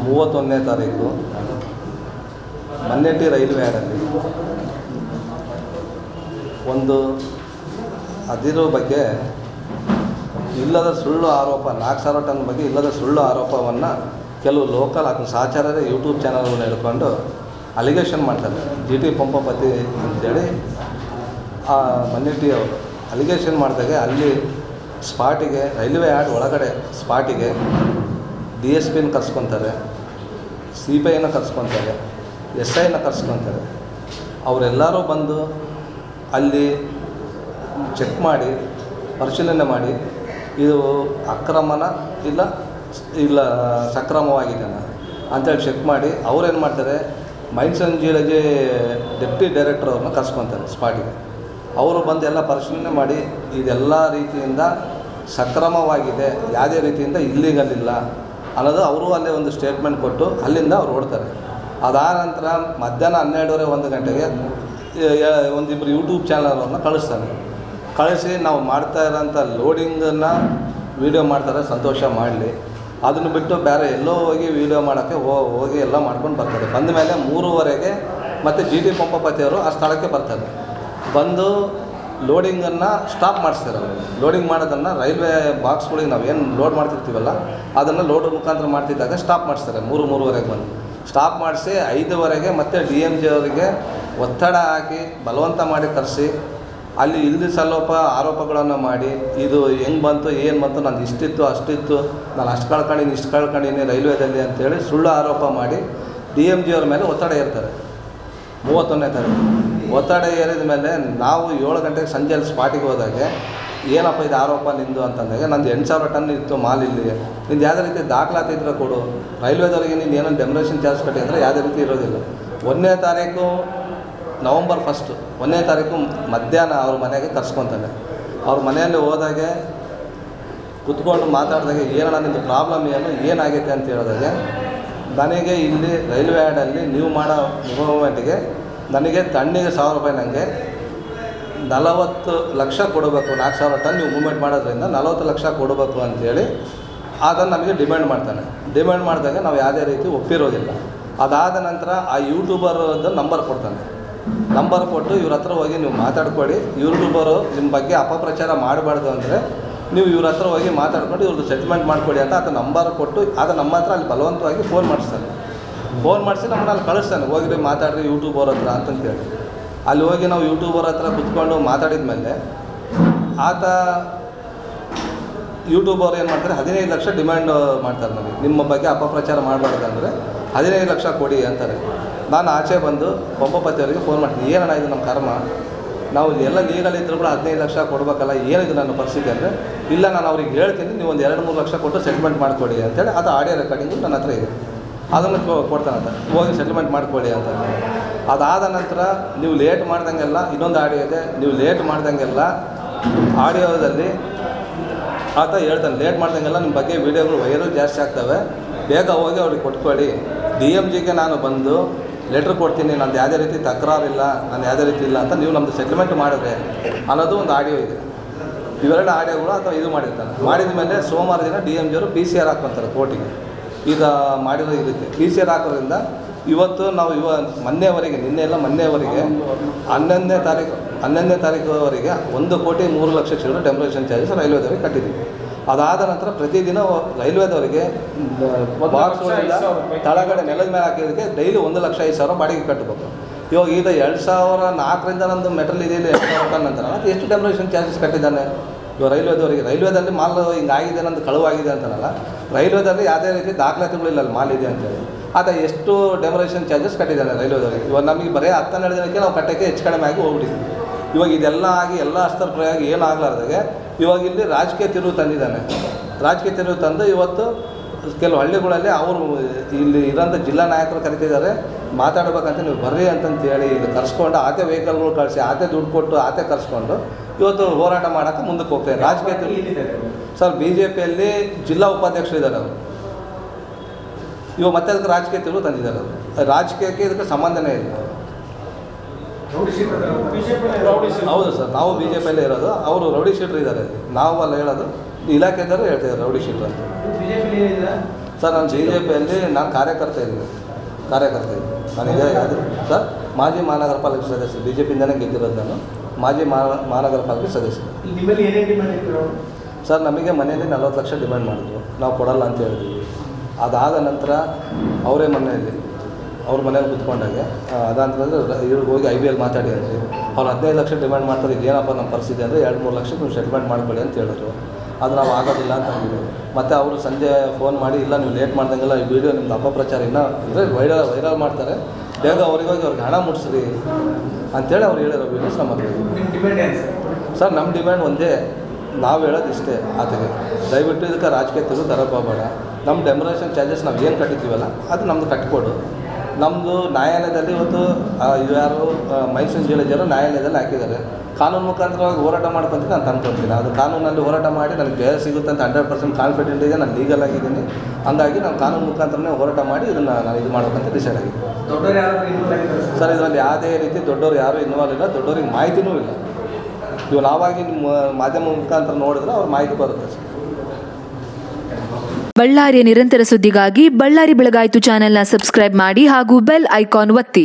31ನೇ ತಾರೀಕು ಮನ್ನೆಟ್ಟಿ ರೈಲ್ವೆ ಯಾರ್ಡಲ್ಲಿ ಒಂದು ಅದಿರೋ ಬಗ್ಗೆ ಇಲ್ಲದ ಸುಳ್ಳು ಆರೋಪ 4,000 ಟನ್ ಬಗ್ಗೆ ಇಲ್ಲದ ಸುಳ್ಳು ಆರೋಪವನ್ನು ಕೆಲವು ಲೋಕಲ್ ಅದನ್ನು ಸಹಚಾರರೇ ಯೂಟ್ಯೂಬ್ ಚಾನಲ್ಗಳನ್ನ ಹಿಡ್ಕೊಂಡು ಅಲಿಗೇಷನ್ ಮಾಡ್ತಾರೆ. GT ಪಂಪಪತಿ ಅಂತೇಳಿ ಮನ್ನೆಟ್ಟಿ ಅವರು ಅಲಿಗೇಷನ್ ಮಾಡಿದಾಗ ಅಲ್ಲಿ ಸ್ಪಾಟಿಗೆ ರೈಲ್ವೆ ಯಾರ್ಡ್ ಒಳಗಡೆ ಸ್ಪಾಟಿಗೆ DSPನ ಕರ್ಸ್ಕೊತಾರೆ, CPIನ ಕರ್ಸ್ಕೊತಾರೆ, SIನ ಕರ್ಸ್ಕೊತಾರೆ. ಅವರೆಲ್ಲರೂ ಬಂದು ಅಲ್ಲಿ ಚೆಕ್ ಮಾಡಿ ಪರಿಶೀಲನೆ ಮಾಡಿ ಇದು ಅಕ್ರಮನ ಇಲ್ಲ ಸಕ್ರಮವಾಗಿದೆಯಾ ಅಂತೇಳಿ ಚೆಕ್ ಮಾಡಿ ಅವ್ರೇನು ಮಾಡ್ತಾರೆ, mains and geology deputy director ಅವ್ರನ್ನ ಕರ್ಸ್ಕೊತಾರೆ ಸ್ಪಾಟಿಗೆ. ಅವರು ಬಂದು ಎಲ್ಲ ಪರಿಶೀಲನೆ ಮಾಡಿ ಇದೆಲ್ಲ ರೀತಿಯಿಂದ ಸಕ್ರಮವಾಗಿದೆ, ಯಾವುದೇ ರೀತಿಯಿಂದ ಇಲ್ಲೀಗಲ್ ಇಲ್ಲ ಅನ್ನೋದು ಅವರು ಅಲ್ಲೇ ಒಂದು ಸ್ಟೇಟ್ಮೆಂಟ್ ಕೊಟ್ಟು ಅಲ್ಲಿಂದ ಅವ್ರು ಓಡ್ತಾರೆ. ಅದಾದ ನಂತರ ಮಧ್ಯಾಹ್ನ 12:30 1 ಗಂಟೆಗೆ ಒಂದಿಬ್ಬರು ಯೂಟ್ಯೂಬ್ ಚಾನಲ್ನ ಕಳಿಸಿ ನಾವು ಮಾಡ್ತಾ ಇರೋಂಥ ಲೋಡಿಂಗನ್ನು ವೀಡಿಯೋ ಮಾಡ್ತಾರೆ, ಸಂತೋಷ ಮಾಡಲಿ. ಅದನ್ನು ಬಿಟ್ಟು ಬೇರೆ ಎಲ್ಲೋ ಹೋಗಿ ವೀಡಿಯೋ ಮಾಡೋಕ್ಕೆ ಹೋಗಿ ಎಲ್ಲ ಮಾಡ್ಕೊಂಡು ಬರ್ತಾರೆ. ಬಂದ ಮೇಲೆ 3:30ಗೆ ಮತ್ತು GT ಪಂಪಪತಿಯವರು ಆ ಸ್ಥಳಕ್ಕೆ ಬರ್ತಾರೆ. ಬಂದು ಲೋಡಿಂಗನ್ನು ಸ್ಟಾಪ್ ಮಾಡಿಸ್ತಾರೆ. ಲೋಡಿಂಗ್ ಮಾಡೋದನ್ನು ರೈಲ್ವೆ ಬಾಕ್ಸ್ಗಳಿಗೆ ನಾವೇನು ಲೋಡ್ ಮಾಡ್ತಿರ್ತೀವಲ್ಲ ಅದನ್ನು ಲೋಡ್ ಮುಖಾಂತರ ಮಾಡ್ತಿದ್ದಾಗ ಸ್ಟಾಪ್ ಮಾಡಿಸ್ತಾರೆ. 3:30ಗೆ ಬಂದು ಸ್ಟಾಪ್ ಮಾಡಿಸಿ 5:00ಗೆ ಮತ್ತೆ DMG ಅವರಿಗೆ ಒತ್ತಡ ಹಾಕಿ ಬಲವಂತ ಮಾಡಿ ಕರೆಸಿ ಅಲ್ಲಿ ಇಲ್ಲಿ ಸ್ವಲ್ಪ ಆರೋಪಗಳನ್ನು ಮಾಡಿ ಇದು ಹೆಂಗೆ ಬಂತು ಏನು ಬಂತು, ನಾನು ಇಷ್ಟಿತ್ತು ಅಷ್ಟಿತ್ತು, ನಾನು ಅಷ್ಟು ಕಳ್ಕೊಂಡಿನಿ ರೈಲ್ವೇದಲ್ಲಿ ಅಂಥೇಳಿ ಸುಳ್ಳು ಆರೋಪ ಮಾಡಿ DMG ಅವ್ರ ಮೇಲೆ ಒತ್ತಡ ಏರ್ತಾರೆ. 31ನೇ ತಾರೀಕು ಒತ್ತಡ ಏರಿದ ಮೇಲೆ ನಾವು 7 ಗಂಟೆಗೆ ಸಂಜೆಯಲ್ಲಿ ಸ್ಪಾಟಿಗೆ ಹೋದಾಗ ಏನಪ್ಪ ಇದು ಆರೋಪ ನಿಂದು ಅಂತಂದಾಗ ನಂದು 8,000 ಟನ್ ಇತ್ತು ಮಾಲ್ ಇಲ್ಲಿ, ನಿಂದು ಯಾವುದೇ ರೀತಿ ದಾಖಲಾತಿ ಇದ್ರೆ ಕೊಡು, ರೈಲ್ವೇದವರಿಗೆ ನೀನು ಏನೋ ಡೆಮರೇಷನ್ ಚಾರ್ಜ್ ಕಟ್ಟಿ ಅಂದರೆ ಯಾವುದೇ ರೀತಿ ಇರೋದಿಲ್ಲ. 1ನೇ ತಾರೀಕು ನವಂಬರ್ 1 1ನೇ ತಾರೀಕು ಮಧ್ಯಾಹ್ನ ಅವ್ರ ಮನೆಗೆ ಕರ್ಸ್ಕೊತಾನೆ. ಅವ್ರ ಮನೆಯಲ್ಲಿ ಹೋದಾಗೆ ಕುತ್ಕೊಂಡು ಮಾತಾಡಿದಾಗ ಏನಣ್ಣ ನಿಮ್ಮದು ಪ್ರಾಬ್ಲಮ್ ಏನಾಗೈತೆ ಅಂತ ಹೇಳಿದಾಗ ನನಗೆ ಇಲ್ಲಿ ರೈಲ್ವೆ ಯಾರ್ಡಲ್ಲಿ ನೀವು ಮಾಡೋ ಮೂವ್ಮೆಂಟಿಗೆ ನನಗೆ ತಣ್ಣಿಗೆ 1,000 ರೂಪಾಯಿ ನನಗೆ 40 ಲಕ್ಷ ಕೊಡಬೇಕು, 4,000 ಟನ್ ನೀವು ಮೂವ್ಮೆಂಟ್ ಮಾಡೋದ್ರಿಂದ 40 ಲಕ್ಷ ಕೊಡಬೇಕು ಅಂಥೇಳಿ ಅದನ್ನು ನಮಗೆ ಡಿಮ್ಯಾಂಡ್ ಮಾಡ್ತಾನೆ. ಡಿಮ್ಯಾಂಡ್ ಮಾಡಿದಾಗ ನಾವು ಯಾವುದೇ ರೀತಿ ಒಪ್ಪಿರೋದಿಲ್ಲ. ಅದಾದ ನಂತರ ಆ ಯೂಟ್ಯೂಬರ್ದು ನಂಬರ್ ಕೊಡ್ತಾನೆ. ನಂಬರ್ ಕೊಟ್ಟು ಇವ್ರ ಹತ್ರ ಹೋಗಿ ನೀವು ಮಾತಾಡ್ಕೊಳ್ಳಿ, ಯೂಟ್ಯೂಬರು ನಿಮ್ಮ ಬಗ್ಗೆ ಅಪಪ್ರಚಾರ ಮಾಡಬಾರ್ದು ಅಂದರೆ ನೀವು ಇವ್ರ ಹತ್ರ ಹೋಗಿ ಮಾತಾಡ್ಕೊಂಡು ಇವ್ರದ್ದು ಸೆಟ್ಲ್ಮೆಂಟ್ ಮಾಡಿಕೊಡಿ ಅಂತ ಆತ ನಂಬರ್ ಕೊಟ್ಟು ನಮ್ಮ ಹತ್ರ ಅಲ್ಲಿ ಬಲವಂತವಾಗಿ ಫೋನ್ ಮಾಡಿಸ್ತಾನೆ. ಫೋನ್ ಮಾಡಿಸಿ ನಮ್ಮನ್ನು ಅಲ್ಲಿ ಕಳಿಸ್ತಾನೆ, ಹೋಗಿರಿ ಮಾತಾಡ್ರಿ ಯೂಟ್ಯೂಬರ್ ಹತ್ರ ಅಂತಂತೇಳಿ. ಅಲ್ಲಿ ಹೋಗಿ ನಾವು ಯೂಟ್ಯೂಬರ್ ಹತ್ರ ಕುತ್ಕೊಂಡು ಮಾತಾಡಿದ ಮೇಲೆ ಆತ ಯೂಟ್ಯೂಬರ್ ಏನು ಮಾಡ್ತಾರೆ, 15 ಲಕ್ಷ ಡಿಮ್ಯಾಂಡ್ ಮಾಡ್ತಾರೆ ನಮಗೆ, ನಿಮ್ಮ ಬಗ್ಗೆ ಅಪಪ್ರಚಾರ ಮಾಡಬಾರ್ದು ಅಂದರೆ 15 ಲಕ್ಷ ಕೊಡಿ ಅಂತಾರೆ. ನಾನು ಆಚೆ ಬಂದು ಪಂಪಪತಿಯವರಿಗೆ ಫೋನ್ ಮಾಡ್ತೀನಿ, ಏನಣ್ಣ ಇದು ನಮ್ಮ ಕರ್ಮ, ನಾವು ಎಲ್ಲ ಲೀಗಲ್ ಇದ್ದರೂ ಕೂಡ 15 ಲಕ್ಷ ಕೊಡಬೇಕಲ್ಲ, ಏನಿದು ನನ್ನ ಪರಿಸ್ಥಿತಿ ಅಂದರೆ, ಇಲ್ಲ ನಾನು ಅವ್ರಿಗೆ ಹೇಳ್ತೀನಿ, ನೀವು ಒಂದು 2-3 ಲಕ್ಷ ಕೊಟ್ಟು ಸೆಟ್ಲ್ಮೆಂಟ್ ಮಾಡಿಕೊಡಿ ಅಂತೇಳಿ ಅದು ಆಡಿಯೋ ರೆಕಾರ್ಡಿಂಗು ನನ್ನ ಹತ್ರ ಇದೆ, ಅದನ್ನು ಕೊಡ್ತಾನಂತ, ಹೋಗಿ ಸೆಟ್ಲ್ಮೆಂಟ್ ಮಾಡಿಕೊಡಿ ಅಂತ. ಅದಾದ ನಂತರ ನೀವು ಲೇಟ್ ಮಾಡ್ದಂಗೆಲ್ಲ ಇನ್ನೊಂದು ಆಡಿಯೋ ಇದೆ, ನೀವು ಲೇಟ್ ಮಾಡ್ದಂಗೆಲ್ಲ ಆಡಿಯೋದಲ್ಲಿ ಆತ ಹೇಳ್ತಾನೆ, ಲೇಟ್ ಮಾಡ್ದಂಗೆಲ್ಲ ನಿಮ್ಮ ಬಗ್ಗೆ ವೀಡಿಯೋಗಳು ವೈರಲ್ ಜಾಸ್ತಿ ಆಗ್ತವೆ, ಬೇಗ ಹೋಗಿ ಅವ್ರಿಗೆ ಕೊಟ್ಕೊಳ್ಳಿ, DMGಗೆ ನಾನು ಬಂದು ಲೆಟ್ರ್ ಕೊಡ್ತೀನಿ, ನಂದು ಯಾವುದೇ ರೀತಿ ತಕರಾರಿಲ್ಲ, ನಾನು ಯಾವುದೇ ರೀತಿ ಇಲ್ಲ ಅಂತ ನೀವು ನಮ್ಮದು ಸೆಟ್ಲ್ಮೆಂಟ್ ಮಾಡಿದ್ರೆ ಅನ್ನೋದು ಒಂದು ಆಡಿಯೋ ಇದೆ. ಇವೆರಡು ಆಡಿಯೋಗಳು ಅಥವಾ ಇದು ಮಾಡಿರ್ತಾನೆ. ಮಾಡಿದ ಮೇಲೆ ಸೋಮವಾರ ದಿನ DMG ಅವರು PCR ಹಾಕ್ಕೊತಾರೆ ಕೋರ್ಟಿಗೆ. ಈಗ ಮಾಡಿರೋ ಇದಕ್ಕೆ PCR ಹಾಕೋದ್ರಿಂದ ಇವತ್ತು ನಾವು ಮೊನ್ನೆವರೆಗೆ ಮೊನ್ನೆವರೆಗೆ 11ನೇ ತಾರೀಕುವರೆಗೆ 1,03,00,000 ಚಿಲ್ಲರೆ ಡೆಮರೇಷನ್ ಚಾರ್ಜಸ್ ರೈಲ್ವೇದವರಿಗೆ ಕಟ್ಟಿದ್ದೀವಿ. ಅದಾದ ನಂತರ ಪ್ರತಿದಿನ ರೈಲ್ವೇದವರಿಗೆ ಬಾಕ್ಸ್ಗಳಿಂದ ತಳಗಡೆ ನೆಲದ ಮೇಲೆ ಹಾಕಿದ್ದಕ್ಕೆ ಡೈಲಿ 1,05,000 ಬಾಡಿಗೆ ಕಟ್ಟಬೇಕು. ಇವಾಗ ಈಗ 2004ರಿಂದ ನಂದು ಮೆಟಲ್ ಇದೆಯಲ್ಲ 2,000 ಟನ್ ಅಂತ ಅದು ಎಷ್ಟು ಡೆಮರೇಷನ್ ಚಾರ್ಜಸ್ ಕಟ್ಟಿದ್ದಾನೆ ಇವಾಗ ರೈಲ್ವೇದವರಿಗೆ ಮಾಲ್ ಹಿಂಗಾಗಿದೆ ನಂದು ಕಳುವಾಗಿದೆ ಅಂತಾನಲ್ಲ, ರೈಲ್ವೇದಲ್ಲಿ ಯಾವುದೇ ರೀತಿ ದಾಖಲಾತಿಗಳಿಲ್ಲ ಅಲ್ಲಿ ಮಾಲ್ ಇದೆ ಅಂತೇಳಿ ಆತ ಎಷ್ಟು ಡೆಮರೇಷನ್ ಚಾರ್ಜಸ್ ಕಟ್ಟಿದ್ದಾನೆ ರೈಲ್ವೇದವರಿಗೆ. ಇವಾಗ ನಮಗೆ ಬರೀ 10-12 ದಿನಕ್ಕೆ ನಾವು ಕಟ್ಟಕ್ಕೆ ಹೆಚ್ಚು ಕಡಿಮೆ ಆಗಿ ಹೋಗ್ಬಿಟ್ಟಿದ್ವಿ. ಇವಾಗ ಇದೆಲ್ಲ ಆಗಿ ಎಲ್ಲ ಅಸ್ತ್ರ ಪ್ರಯೋಗ ಏನು ಆಗಲಾರ್ದಾಗೆ ಇವಾಗ ಇಲ್ಲಿ ರಾಜಕೀಯ ತಿರುವು ತಂದಿದ್ದಾನೆ. ರಾಜಕೀಯ ತಿರುವು ತಂದು ಇವತ್ತು ಕೆಲವು ಹಳ್ಳಿಗಳಲ್ಲಿ ಅವರು ಇಲ್ಲಿ ಇರೋಂಥ ಜಿಲ್ಲಾ ನಾಯಕರು ಕರಿತಿದ್ದಾರೆ, ಮಾತಾಡ್ಬೇಕಂತ ನೀವು ಬರ್ರಿ ಅಂತಂತೇಳಿ ಇಲ್ಲಿ ಕರ್ಸ್ಕೊಂಡು ಆತೆ ವೆಹಿಕಲ್ಗಳು ಕಳಿಸಿ ಆತೆ ದುಡ್ಡು ಕೊಟ್ಟು ಆತೆ ಕರ್ಸ್ಕೊಂಡು ಇವತ್ತು ಹೋರಾಟ ಮಾಡೋಕ್ಕೆ ಮುಂದಕ್ಕೆ ಹೋಗ್ತಾರೆ. ರಾಜಕೀಯ ತಿರುವು ಸರ್ BJPಯಲ್ಲಿ ಜಿಲ್ಲಾ ಉಪಾಧ್ಯಕ್ಷರು ಇದ್ದಾರೆ ಅವರು. ಇವಾಗ ಮತ್ತೆ ಅದಕ್ಕೆ ರಾಜಕೀಯ ತಿರುವು ತಂದಿದ್ದಾರೆ. ರಾಜಕೀಯಕ್ಕೆ ಇದಕ್ಕೆ ಸಂಬಂಧನೇ ಇಲ್ಲ. ಹೌದು ಸರ್, ನಾವು BJPಯಲ್ಲೇ ಇರೋದು, ಅವರು ರೌಡಿ ಶೀಟ್ರು ಇದ್ದಾರೆ. ನಾವು ಅಲ್ಲ ಹೇಳೋದು, ಇಲಾಖೆದಾರು ಹೇಳ್ತಿದ್ದಾರೆ ರೌಡಿ ಶೀಟ್ರು ಅಂತ. ಸರ್ ನಾನು BJPಯಲ್ಲಿ ನಾನು ಕಾರ್ಯಕರ್ತ ಇದ್ದೀನಿ. ನನಗೆ ಯಾವುದು ಸರ್ ಮಾಜಿ ಮಹಾನಗರ ಪಾಲಿಕೆ ಸದಸ್ಯ BJPಯಿಂದನೇ ಗೆದ್ದಿರೋದು ನಾನು. ಮಾಜಿ ಮಹಾನಗರ ಪಾಲಿಕೆ ಸದಸ್ಯ. ಸರ್ ನಮಗೆ ಮನೆಯಲ್ಲಿ 40 ಲಕ್ಷ ಡಿಮ್ಯಾಂಡ್ ಮಾಡಿದ್ರು, ನಾವು ಕೊಡಲ್ಲ ಅಂತ ಹೇಳಿದ್ವಿ. ಅದಾದ ನಂತರ ಅವರೇ ಅವ್ರ ಮನೇಲಿ ಕೂತ್ಕೊಂಡಾಗೆ ಅದಾಂತಂದರೆ ಇವ್ರಿಗೆ ಹೋಗಿ IBL ಮಾತಾಡಿ ಅಂದರೆ ಅವ್ರು 15 ಲಕ್ಷ ಡಿಮ್ಯಾಂಡ್ ಮಾಡ್ತಾರೆ. ಇದೇನಪ್ಪ ನಮ್ಮ ಪರಿಸ್ಥಿತಿ ಅಂದರೆ 2-3 ಲಕ್ಷಕ್ಕೆ ನೀವು ಸೆಟ್ಲ್ಮೆಂಟ್ ಮಾಡ್ಕೊಳ್ಳಿ ಅಂತ ಹೇಳಿದ್ರು. ಅದು ನಾವು ಆಗೋದಿಲ್ಲ ಅಂತ ಅಂದಿದ್ವಿ. ಮತ್ತು ಅವರು ಸಂಜೆ ಫೋನ್ ಮಾಡಿ ಇಲ್ಲ ನೀವು ಲೇಟ್ ಮಾಡ್ದಂಗೆಲ್ಲ ಈ ವಿಡಿಯೋ ನಿಮ್ದು ಅಪಪ್ರಚಾರ ಇನ್ನೂ ಅಂದರೆ ವೈರಲ್ ಮಾಡ್ತಾರೆ, ಬೇಗ ಅವ್ರಿಗೆ ಹಣ ಮುಟ್ಸ್ರಿ ಅಂಥೇಳಿ ಅವ್ರು ಹೇಳಿರೋ ವೀಡಿಯೋಸ್ ನಮ್ಮ ಹತ್ರ. ಸರ್ ನಮ್ಮ ಡಿಮ್ಯಾಂಡ್ ಒಂದೇ, ನಾವು ಹೇಳೋದು ಇಷ್ಟೇ ಆತಗೆ, ದಯವಿಟ್ಟು ಇದಕ್ಕೆ ರಾಜಕೀಯ ತೆಗೆದು ತರಕ್ಕೆ ಹೋಗಬೇಡ. ನಮ್ಮ ಡೆಮೊರೇಷನ್ ಚಾರ್ಜಸ್ ನಾವು ಏನು ಕಟ್ಟಿದ್ದೀವಲ್ಲ ಅದು ನಮ್ಮದು ಕಟ್ಟಿಕೊಡು. ನಮ್ಮದು ನ್ಯಾಯಾಲಯದಲ್ಲಿ ಇವತ್ತು ಯಾರು ಮೈಸೂರು ಜಿಲ್ಲೆಯವರು ನ್ಯಾಯಾಲಯದಲ್ಲಿ ಹಾಕಿದ್ದಾರೆ. ಕಾನೂನು ಮುಖಾಂತರವಾಗಿ ಹೋರಾಟ ಮಾಡ್ಕೊತೀನಿ ನಾನು ತಂದ್ಕೊತೀನಿ. ಅದು ಕಾನೂನಲ್ಲಿ ಹೋರಾಟ ಮಾಡಿ ನನಗೆ ಜಯ ಸಿಗುತ್ತೆ ಅಂತ 100% ಕಾನ್ಫಿಡೆಂಟ್ ಇದೆ. ನಾನು ಲೀಗಲ್ ಆಗಿದ್ದೀನಿ, ಹಂಗಾಗಿ ನಾನು ಕಾನೂನು ಮುಖಾಂತರನೇ ಹೋರಾಟ ಮಾಡಿ ಇದನ್ನು ನಾನು ಇದು ಮಾಡ್ಬೇಕಂತ ಡಿಸೈಡ್ ಆಗಿದೆ. ಸರ್ ಇದರಲ್ಲಿ ಯಾವುದೇ ರೀತಿ ದೊಡ್ಡವರು ಯಾರೂ ಇನ್ವಾಲ್ವ್ ಇಲ್ಲ, ದೊಡ್ಡವ್ರಿಗೆ ಮಾಹಿತಿನೂ ಇಲ್ಲ. ಇವು ನಾವಾಗಿ ನಿಮ್ಮ ಮಾಧ್ಯಮ ಮುಖಾಂತರ ನೋಡಿದ್ರೆ ಅವ್ರ ಮಾಹಿತಿ ಬರುತ್ತೆ ಸರ್. ಬಳ್ಳಾರಿಯ ನಿರಂತರ ಸುದ್ದಿಗಾಗಿ ಬಳ್ಳಾರಿ ಬೆಳಗಾಯಿತು ಚಾನೆಲ್ನ ಸಬ್ಸ್ಕ್ರೈಬ್ ಮಾಡಿ ಹಾಗೂ ಬೆಲ್ ಐಕಾನ್ ಒತ್ತಿ.